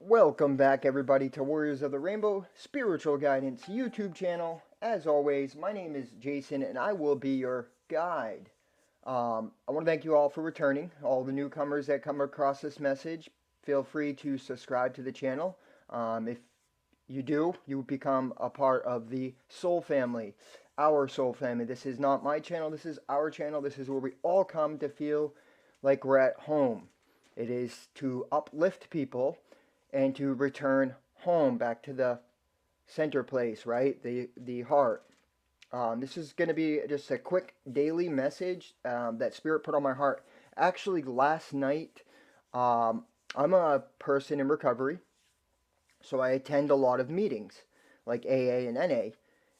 Welcome back, everybody, to Warriors of the Rainbow Spiritual Guidance YouTube channel. As always, my name is Jason, and I will be your guide. I want to thank you all for returning. All the newcomers that come across this message, feel free to subscribe to the channel. If you do, you become a part of the Soul Family, our Soul Family. This is not my channel, this is our channel. This is where we all come to feel like we're at home. It is to uplift people and to return home back to the center place, right? The heart. This is going to be just a quick daily message that Spirit put on my heart. Actually, last night, I'm a person in recovery, so I attend a lot of meetings like AA and NA.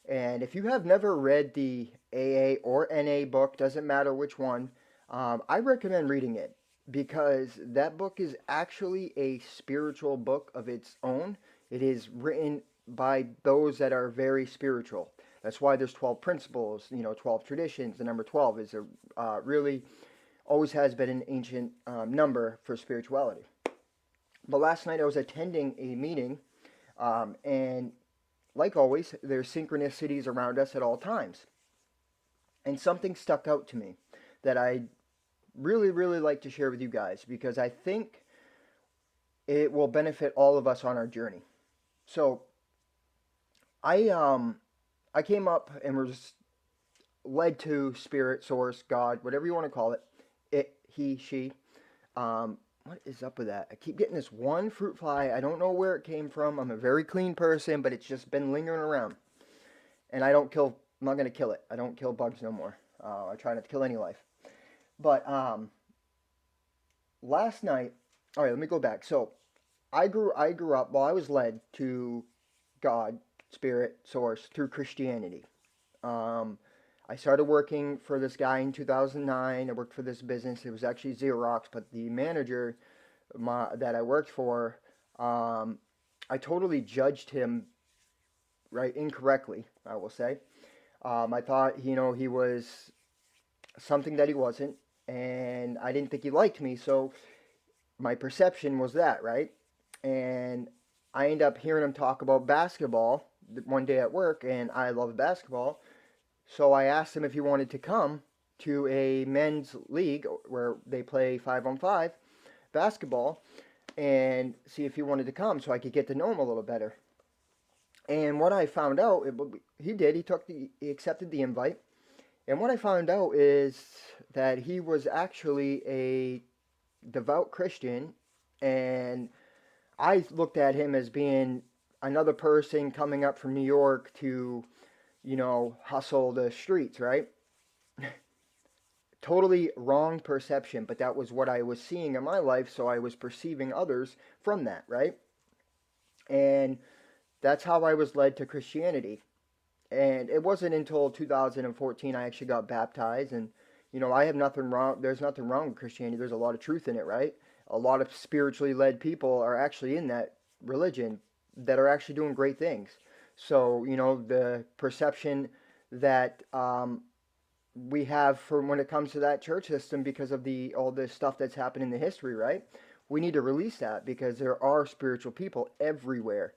And if you have never read the AA or NA book, doesn't matter which one, I recommend reading it because that book is actually a spiritual book of its own. It is written by those that are very spiritual. That's why there's 12 principles, 12 traditions. The number 12 is a really always has been an ancient number for spirituality. But last night I was attending a meeting, and like always, there's synchronicities around us at all times. And something stuck out to me that I really, really like to share with you guys because I think it will benefit all of us on our journey. So I came up and was led to Spirit, Source, God, whatever you want to call it. It, he, she. What is up with that? I keep getting this one fruit fly. I don't know where it came from. I'm a very clean person, but it's just been lingering around. And I don't kill. I'm not gonna kill it. I don't kill bugs no more. I try not to kill any life. But last night, all right, let me go back. So I grew up. Well, I was led to God, Spirit, Source through Christianity. Um, I started working for this guy in 2009. I worked for this business. It was actually Xerox, but the manager that I worked for, um, I totally judged him right incorrectly. I will say. I thought he was something that he wasn't, and I didn't think he liked me. So my perception was that, right? And I end up hearing him talk about basketball one day at work, and I love basketball. So I asked him if he wanted to come to a men's league where they play 5-on-5 basketball and see if he wanted to come so I could get to know him a little better. And what I found out, he did. He accepted the invite. And what I found out is that he was actually a devout Christian, and I looked at him as being another person coming up from New York to, hustle the streets, right? Totally wrong perception, but that was what I was seeing in my life, so I was perceiving others from that, right? And that's how I was led to Christianity. And it wasn't until 2014 I actually got baptized, and I have nothing wrong. There's nothing wrong with Christianity. There's a lot of truth in it, right? A lot of spiritually led people are actually in that religion that are actually doing great things. So the perception that we have from when it comes to that church system because of the all this stuff that's happened in the history, right? We need to release that because there are spiritual people everywhere.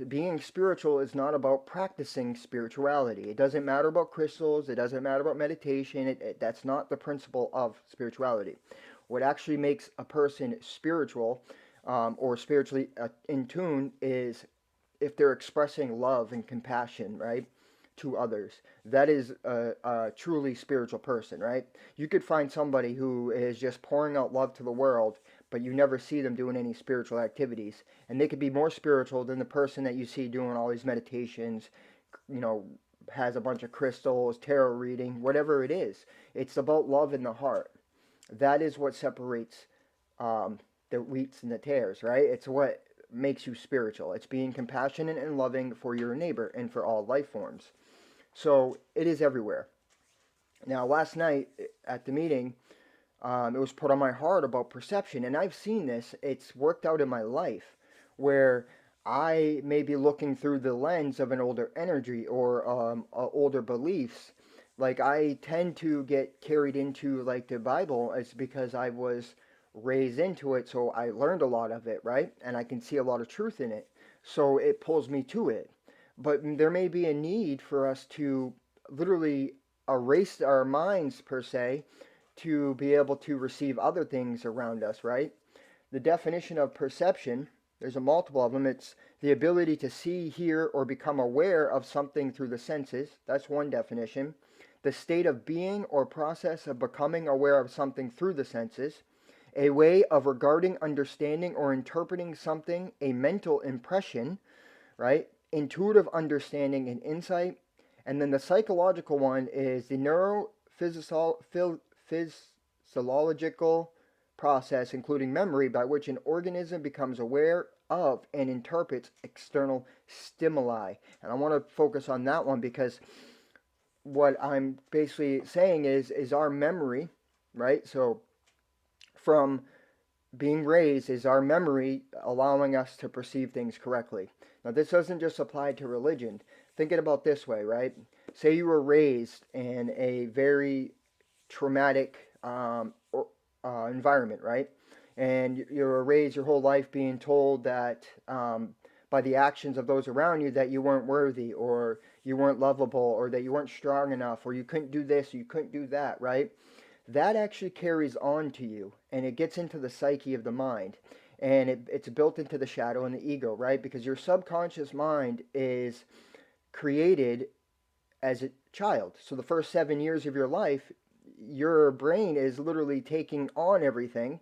Being spiritual is not about practicing spirituality. It doesn't matter about crystals. It doesn't matter about meditation. That's not the principle of spirituality. What actually makes a person spiritual or spiritually in tune is if they're expressing love and compassion, right, to others. That is a truly spiritual person, right? You could find somebody who is just pouring out love to the world, but you never see them doing any spiritual activities. And they could be more spiritual than the person that you see doing all these meditations, you know, has a bunch of crystals, tarot reading, whatever it is. It's about love in the heart. That is what separates the wheats and the tares, right? It's what makes you spiritual. It's being compassionate and loving for your neighbor and for all life forms. So it is everywhere. Now, last night at the meeting, it was put on my heart about perception, and I've seen this. It's worked out in my life where I may be looking through the lens of an older energy or older beliefs. Like I tend to get carried into like the Bible. It's because I was raised into it, so I learned a lot of it, right? And I can see a lot of truth in it. So it pulls me to it. But there may be a need for us to literally erase our minds, per se, to be able to receive other things around us, right? The definition of perception, there's a multiple of them. It's the ability to see, hear, or become aware of something through the senses. That's one definition. The state of being or process of becoming aware of something through the senses. A way of regarding, understanding, or interpreting something, a mental impression, right? Intuitive understanding and insight. And then the psychological one is the neurophysiological process, including memory, by which an organism becomes aware of and interprets external stimuli. And I want to focus on that one because what I'm basically saying is our memory, right? So from being raised, is our memory allowing us to perceive things correctly. Now, this doesn't just apply to religion. Think it about this way, right? Say you were raised in a very traumatic environment, right? And you were raised your whole life being told that by the actions of those around you that you weren't worthy, or you weren't lovable, or that you weren't strong enough, or you couldn't do this, or you couldn't do that, right? That actually carries on to you, and it gets into the psyche of the mind, and it's built into the shadow and the ego, right? Because your subconscious mind is created as a child. So the first 7 years of your life, your brain is literally taking on everything,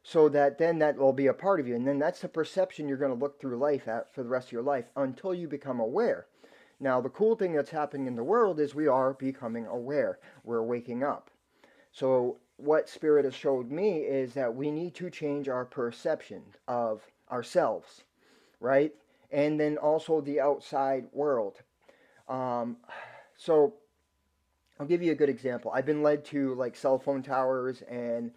so that then that will be a part of you, and then that's the perception you're going to look through life at for the rest of your life until you become aware. Now, the cool thing that's happening in the world is we are becoming aware. We're waking up. So what Spirit has showed me is that we need to change our perception of ourselves, right? And then also the outside world. Um, so I'll give you a good example. I've been led to like cell phone towers and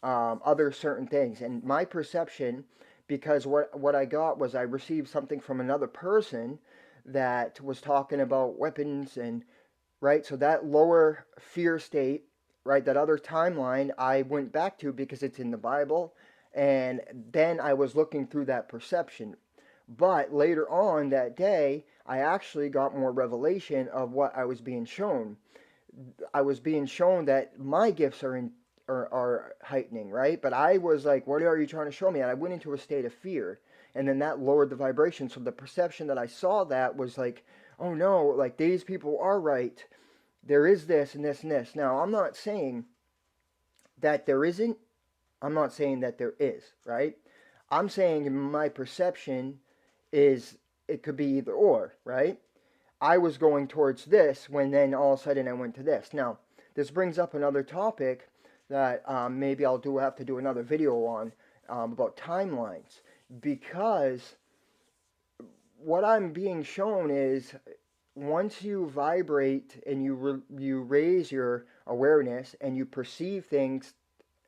other certain things, and my perception, because what I got was I received something from another person that was talking about weapons and right. So that lower fear state, right, that other timeline, I went back to because it's in the Bible, and then I was looking through that perception. But later on that day, I actually got more revelation of what I was being shown. I was being shown that my gifts are heightening, right? But I was like, what are you trying to show me? And I went into a state of fear, and then that lowered the vibration. So the perception that I saw that was like, oh no, like these people are right. There is this and this and this. Now, I'm not saying that there isn't. I'm not saying that there is, right? I'm saying my perception is it could be either or, right? I was going towards this when then all of a sudden I went to this. Now, this brings up another topic that maybe have to do another video on about timelines, because what I'm being shown is once you vibrate and you raise your awareness and you perceive things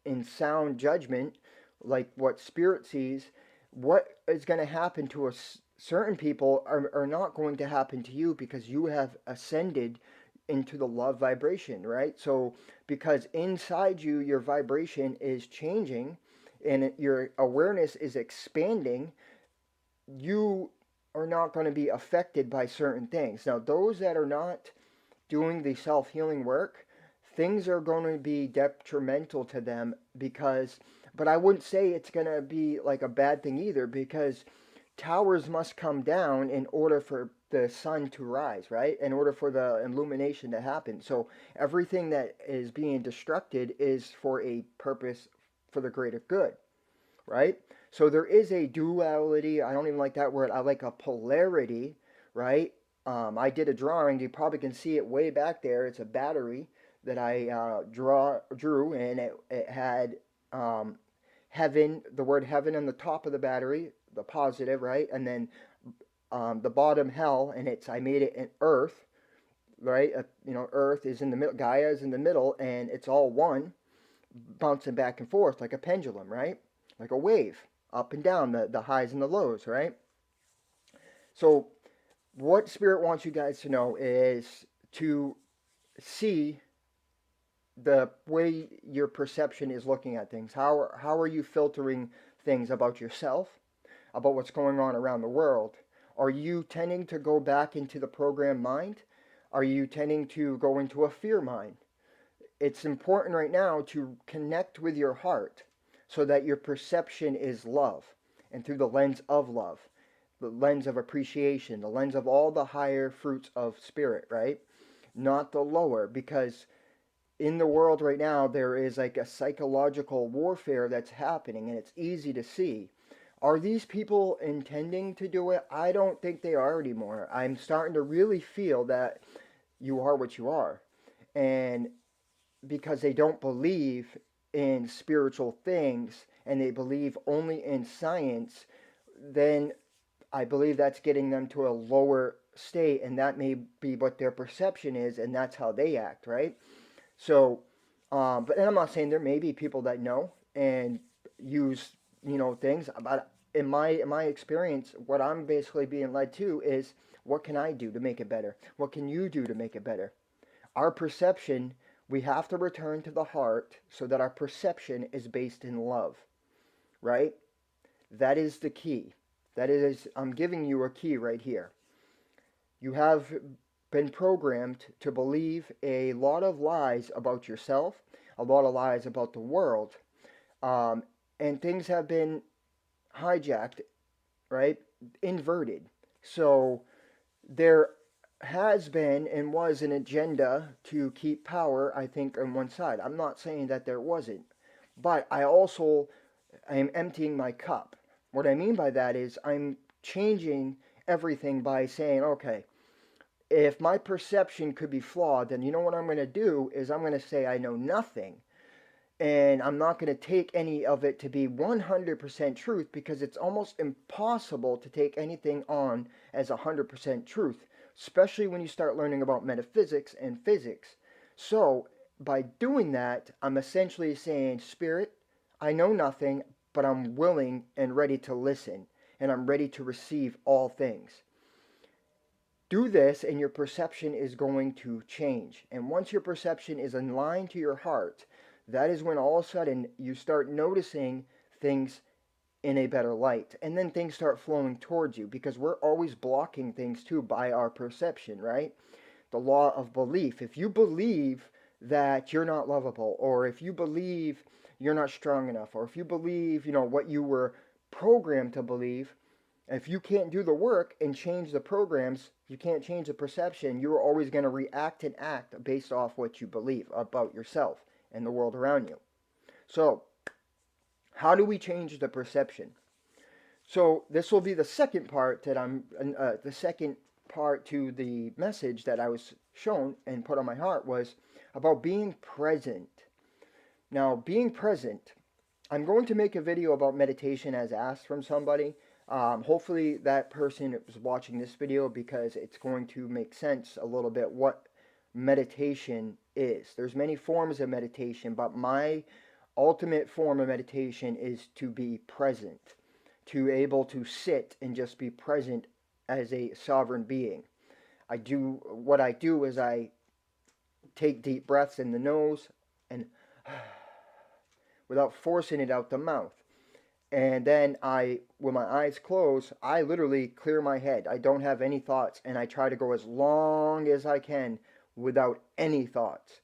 in sound judgment, like what Spirit sees, what is going to happen to us? Certain people are not going to happen to you because you have ascended into the love vibration, right? So, because inside you, your vibration is changing and your awareness is expanding, you are not going to be affected by certain things. Now, those that are not doing the self healing work, things are going to be detrimental to them because, but I wouldn't say it's going to be like a bad thing either, because towers must come down in order for the sun to rise, right? In order for the illumination to happen. So everything that is being destructed is for a purpose for the greater good, right? So there is a duality. I don't even like that word. I like a polarity, right? I did a drawing. You probably can see it way back there. It's a battery that I drew, and it had heaven, the word heaven on the top of the battery, the positive, right? And then the bottom hell, and I made it in earth, right? Earth is in the middle, Gaia is in the middle, and it's all one, bouncing back and forth like a pendulum, right? Like a wave, up and down, the highs and the lows, right? So what Spirit wants you guys to know is to see the way your perception is looking at things. How are you filtering things about yourself, about what's going on around the world? Are you tending to go back into the program mind? Are you tending to go into a fear mind? It's important right now to connect with your heart so that your perception is love, and through the lens of love, the lens of appreciation, the lens of all the higher fruits of spirit, right? Not the lower, because in the world right now there is like a psychological warfare that's happening, and it's easy to see. Are these people intending to do it? I don't think they are anymore. I'm starting to really feel that you are what you are. And because they don't believe in spiritual things and they believe only in science, then I believe that's getting them to a lower state, and that may be what their perception is, and that's how they act, right? So, but and I'm not saying there may be people that know and use things, but in my experience, what I'm basically being led to is, what can I do to make it better? What can you do to make it better? Our perception, we have to return to the heart so that our perception is based in love, right? That is the key. That is, I'm giving you a key right here. You have been programmed to believe a lot of lies about yourself, a lot of lies about the world, um, and things have been hijacked, right? Inverted. So there has been and was an agenda to keep power, I think, on one side. I'm not saying that there wasn't, but I am emptying my cup. What I mean by that is I'm changing everything by saying, okay, if my perception could be flawed, then you know what I'm going to do is I'm going to say I know nothing. And I'm not going to take any of it to be 100% truth, because it's almost impossible to take anything on as 100% truth, especially when you start learning about metaphysics and physics. So, by doing that, I'm essentially saying, Spirit, I know nothing, but I'm willing and ready to listen, and I'm ready to receive all things. Do this, and your perception is going to change. And once your perception is in line to your heart, that is when all of a sudden you start noticing things in a better light. And then things start flowing towards you, because we're always blocking things too by our perception, right? The law of belief. If you believe that you're not lovable, or if you believe you're not strong enough, or if you believe, what you were programmed to believe, if you can't do the work and change the programs, you can't change the perception, you're always going to react and act based off what you believe about yourself and the world around you. So, how do we change the perception? So, this will be the second part the second part to the message that I was shown and put on my heart, was about being present. Now, being present, I'm going to make a video about meditation as asked from somebody. Hopefully that person is watching this video, because it's going to make sense a little bit what meditation is. There's many forms of meditation, but my ultimate form of meditation is to be present, to able to sit and just be present as a sovereign being. What I do is I take deep breaths in the nose and without forcing it out the mouth. And then with my eyes closed, I literally clear my head. I don't have any thoughts, and I try to go as long as I can without any thoughts.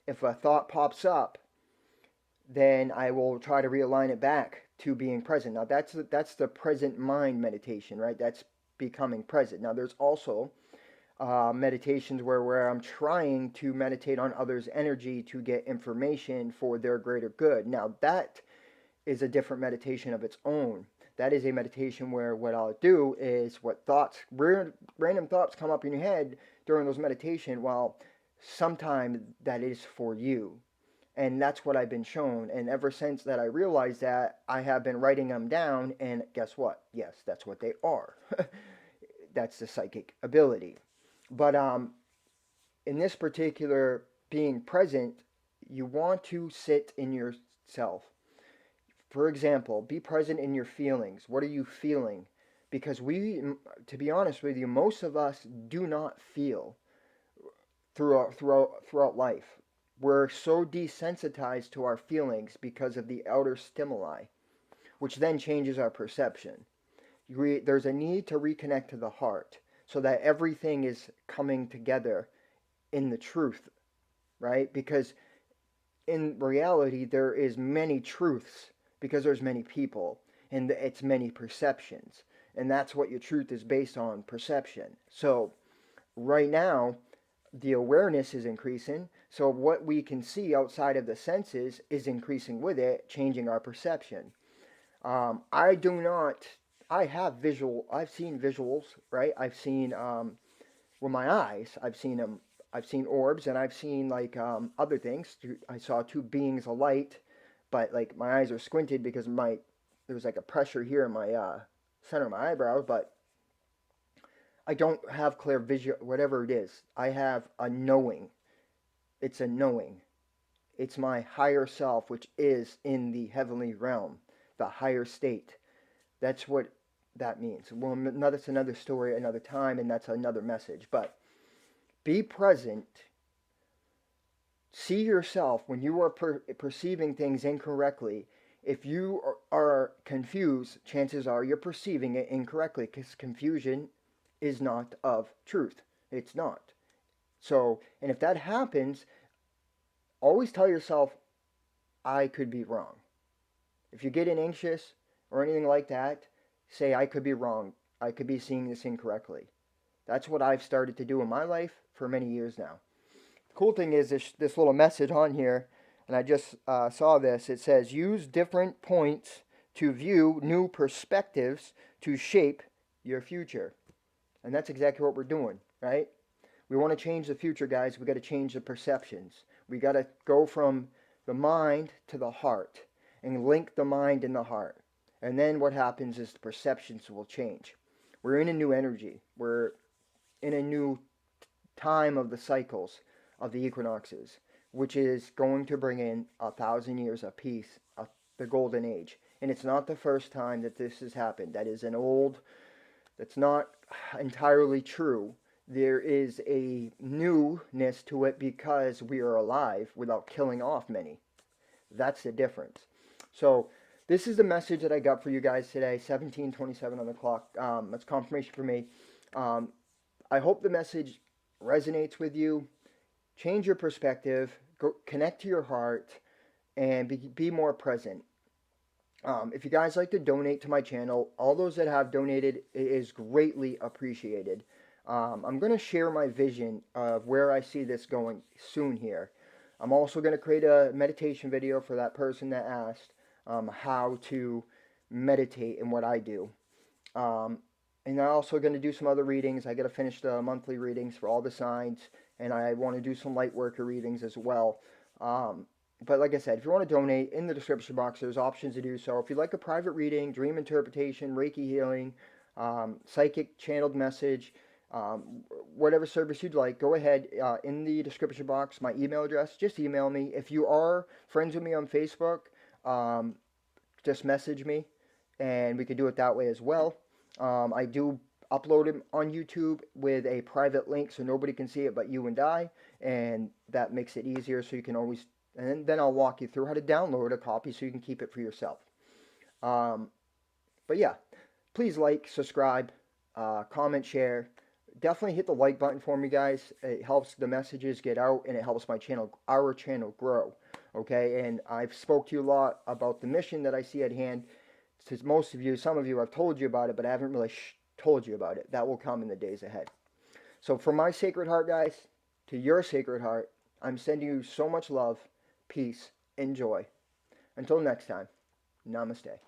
If a thought pops up, then I will try to realign it back to being present. Now that's the present mind meditation, right? That's becoming present. Now there's also meditations where I'm trying to meditate on others' energy to get information for their greater good. Now that is a different meditation of its own. That is a meditation where what I'll do is, random thoughts come up in your head during those meditation, well, sometime that is for you. And that's what I've been shown. And ever since that I realized that, I have been writing them down, and guess what? Yes, that's what they are. That's the psychic ability. But in this particular being present, you want to sit in yourself. For example, be present in your feelings. What are you feeling? Because to be honest with you, most of us do not feel throughout life. we're so desensitized to our feelings because of the outer stimuli, which then changes our perception. There's a need to reconnect to the heart so that everything is coming together in the truth, right? Because in reality, there is many truths because there's many people and it's many perceptions. And that's what your truth is based on, perception. So right now, the awareness is increasing. So what we can see outside of the senses is increasing with it, changing our perception. I do not. I have visual. I've seen visuals, right? I've seen with my eyes. I've seen them. I've seen orbs, and I've seen like other things. I saw two beings of light, but like my eyes are squinted because my there was like a pressure here in my center of my eyebrows. But I don't have clear vision. Whatever it is, I have a knowing. It's a knowing. It's my higher self, which is in the heavenly realm, the higher state. That's what that means. Well, that's another story, another time, and that's another message. But be present. See yourself when you are perceiving things incorrectly. If you are confused, chances are you're perceiving it incorrectly because confusion is not of truth. It's not. So, and if that happens, always tell yourself, I could be wrong. If you're getting anxious or anything like that, say, I could be wrong. I could be seeing this incorrectly. That's what I've started to do in my life for many years now. The cool thing is this little message on here, and I just saw this. It says, use different points to view new perspectives to shape your future. And that's exactly what we're doing, right? We want to change the future, guys. We got to change the perceptions. We got to go from the mind to the heart and link the mind and the heart. And then what happens is the perceptions will change. We're in a new energy. We're in a new time of the cycles of the equinoxes, which is going to bring in 1,000 years of peace, the golden age. And it's not the first time that this has happened. That is that's not entirely true. There is a newness to it because we are alive without killing off many. That's the difference. So this is the message that I got for you guys today, 17:27 on the clock. That's confirmation for me. I hope the message resonates with you. Change your perspective. Go connect to your heart and be more present. If you guys like to donate to my channel, all those that have donated is greatly appreciated. I'm going to share my vision of where I see this going soon here. I'm also going to create a meditation video for that person that asked how to meditate and what I do. And I'm also going to do some other readings. I got to finish the monthly readings for all the signs, and I want to do some light worker readings as well. But like I said, if you want to donate, in the description box, there's options to do so. If you'd like a private reading, dream interpretation, Reiki healing, psychic channeled message, whatever service you'd like, go ahead in the description box, my email address, just email me. If you are friends with me on Facebook, just message me, and we could do it that way as well. I do upload it on YouTube with a private link so nobody can see it but you and I, and that makes it easier so you can always, and then I'll walk you through how to download a copy so you can keep it for yourself. But yeah, please like, subscribe, comment, share. Definitely hit the like button for me, guys. It helps the messages get out, and it helps my channel, our channel, grow. Okay, and I've spoke to you a lot about the mission that I see at hand. To most of you, some of you, I've told you about it, but I haven't really told you about it. That will come in the days ahead. So from my sacred heart, guys, to your sacred heart, I'm sending you so much love, peace, and joy. Until next time, namaste.